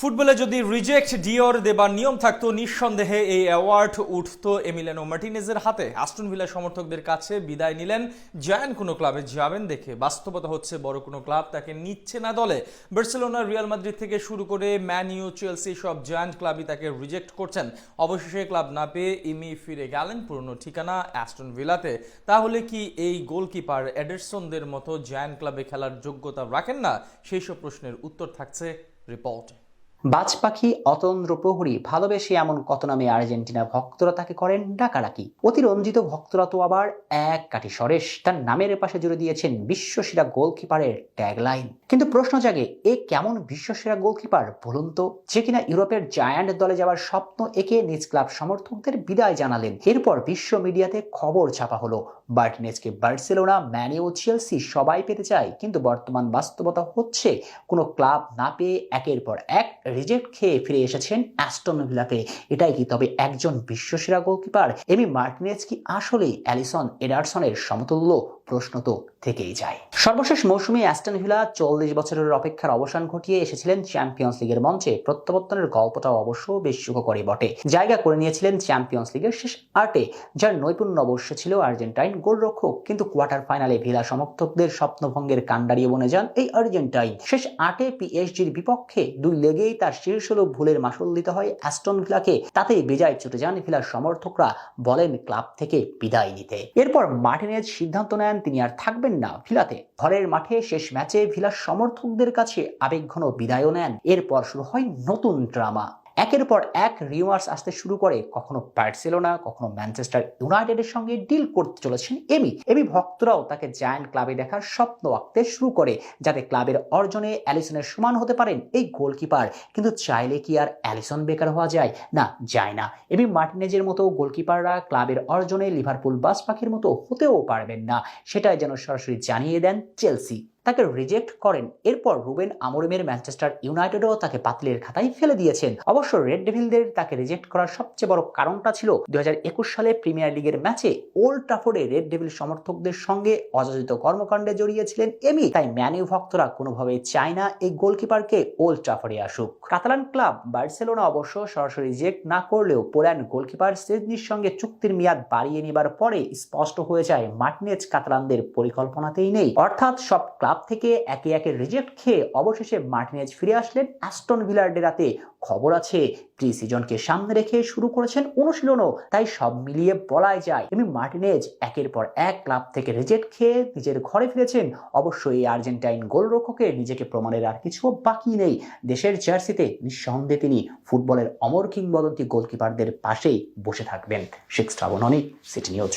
ফুটবলে যদি রিজেক্ট ডিওর দেবার নিয়ম থাকতো নিঃসন্দেহে এই অ্যাওয়ার্ড উঠতো এমিলিয়ানো মার্টিনেজের হাতে। আস্টন ভিলা সমর্থকদের কাছে বিদায় নিলেন, জায়ান্ট কোনো ক্লাবে যাবেন দেখে। বাস্তবতা হচ্ছে বড় কোনো ক্লাব তাকে নিচ্ছে না দলে। বার্সেলোনা, রিয়াল মাদ্রিদ থেকে শুরু করে ম্যান ইউ, চেলসি সব জায়ান্ট ক্লাবই তাকে রিজেক্ট করছেন। অবশেষে ক্লাব না পেয়ে ইমি ফিরে গেলেন পুরনো ঠিকানা অ্যাস্টন ভিলাতে। তাহলে কি এই গোলকিপার এডারসনদের মতো জায়ান্ট ক্লাবে খেলার যোগ্যতা রাখেন না? সেই সব প্রশ্নের উত্তর থাকছে রিপোর্টে। বাজ পাখি, অতন্দ্র প্রহরী, ভালোবেসে এমন কত নামে আর্জেন্টিনা ভক্তরা তাকে করেন ডাকাডাকি। অতিরঞ্জিত ভক্তরা তো আবার এক কাঠি সরেশ তার নামের পাশে জুড়ে দিয়েছেন বিশ্বসেরা গোলকিপারের ট্যাগলাইন। কিন্তু প্রশ্ন জাগে, এ কেমন বিশ্বসেরা গোলকিপার বলুন তো, যে কিনা ইউরোপের জায়ান্ট দলে যাওয়ার স্বপ্ন এঁকে নিজ ক্লাব সমর্থকদের বিদায় জানালেন। এরপর বিশ্ব মিডিয়াতে খবর ছাপা হলো মার্টিনেজকে বার্সেলোনা, ম্যান ইউ, চেলসি সবাই পেতে চায়। কিন্তু বর্তমান বাস্তবতা হচ্ছে কোনো ক্লাব না পেয়ে একের পর এক রিজেক্ট খেয়ে ফিরে এসেছেন অ্যাস্টন ভিলাতে। এটাই কি তবে একজন বিশ্বসেরা গোলকিপার? এমি মার্টিনেজ কি আসলেই অ্যালিসন এডারসনের সমতুল্য? প্রশ্ন তো থেকেই যায়। সর্বশেষ মৌসুমে অ্যাস্টন ভিলা 40 বছরের অপেক্ষার অবসান ঘটিয়ে এসেছিলেন চ্যাম্পিয়ন্স লিগের মঞ্চে। প্রত্যাবর্তনের গল্পটাও অবশ্য বেশ সুখকরই বটে। জায়গা করে নিয়েছিলেন চ্যাম্পিয়ন্স লিগের শেষ আটে, যার নৈপুণ্য অবশ্য ছিল আর্জেন্টাইন গোলরক্ষক। কিন্তু কোয়ার্টার ফাইনালে ভিলা সমর্থকদের স্বপ্নভঙ্গের কাণ্ডারিয়ে বনে যান এই আর্জেন্টাইন। শেষ আটে পিএসজির বিপক্ষে দুই লেগেই তার শীর্ষলোক ভুলের মাসুল দিতে হয় অ্যাস্টন ভিলাকে। তাতেই বেজায় ছুটে যান ভিলার সমর্থকরা, বলেন ক্লাব থেকে বিদায় নিতে। এরপর মার্টিনেজ সিদ্ধান্ত নেন তিনি আর থাকবেন না ভিলাতে। ঘরের মাঠে শেষ ম্যাচে ভিলার সমর্থকদের কাছে আবেগঘন বিদায়ও নেন। এরপর শুরু হয় নতুন ড্রামা। একের পর এক রিউমার্স আসতে শুরু করে। কখনো বার্সেলোনা, কখনো ম্যানচেস্টার ইউনাইটেডের সঙ্গে ডিল করতে চলেছেন এমি ভক্তরাও তাকে জায়ান্ট ক্লাবে দেখার স্বপ্ন আঁকতে শুরু করে, যাতে ক্লাবের অর্জনে অ্যালিসনের সমান হতে পারেন এই গোলকিপার। কিন্তু চাইলে কি আর অ্যালিসন বেকার হওয়া যায়? না, যায় না। এমি মার্টিনেজের মতো গোলকিপাররা ক্লাবের অর্জনে লিভারপুল বাজ পাখির মতো হতেও পারবেন না। সেটাই যেন সরাসরি জানিয়ে দেন চেলসি। তাকে রিজেক্ট করেন। এরপর রুবেন আমোরিমের ম্যানচেস্টার ইউনাইটেডও তাকে বাতিলের খাতায় ফেলে দিয়েছেন। অবশ্য রেড ডেভিলদের তাকে রিজেক্ট করার সবচেয়ে বড় কারণটা ছিল 2021 সালে প্রিমিয়ার লিগের ম্যাচে ওল্ড ট্রাফোর্ডে রেড ডেভিল সমর্থকদের সঙ্গে অযাচিত কর্মকাণ্ডে জড়িয়েছিলেন এমি। তাই ম্যান ইউ ভক্তরা কোনোভাবেই চায় না এই গোলকিপারকে ওল্ড ট্রাফোর্ডে আসুক। কাতালান ক্লাব বার্সেলোনা অবশ্য সরাসরি রিজেক্ট না করলেও পোল্যান্ড গোলকিপার সেজনির সঙ্গে চুক্তির মেয়াদ বাড়িয়ে নেবার পরে স্পষ্ট হয়ে যায় মার্টিনেজ কাতালানদের পরিকল্পনাতেই নেই। অর্থাৎ সব ক্লাব থেকে একে একে রিজেক্ট খেয়ে অবশেষে মার্টিনেজ ফিরে আসলেন অ্যাস্টন ভিলার ডেরাতে। খবর আছে প্রি সিজনকে সামনে রেখে শুরু করেছেন অনুশীলনও। তাই সব মিলিয়ে বলাই যায় এমি মার্টিনেজ একের পর এক ক্লাব থেকে রিজেক্ট খেয়ে নিজের ঘরে ফিরেছেন। অবশ্যই এই আর্জেন্টাইন গোলরক্ষকের নিজেকে প্রমাণের আর কিছু বাকি নেই। দেশের জার্সিতে নিঃসন্দেহে তিনি ফুটবলের অমর কিংবদন্তি গোলকিপারদের পাশেই বসে থাকবেন। শেখ শ্রাবণ অনিক, সিটি নিউজ।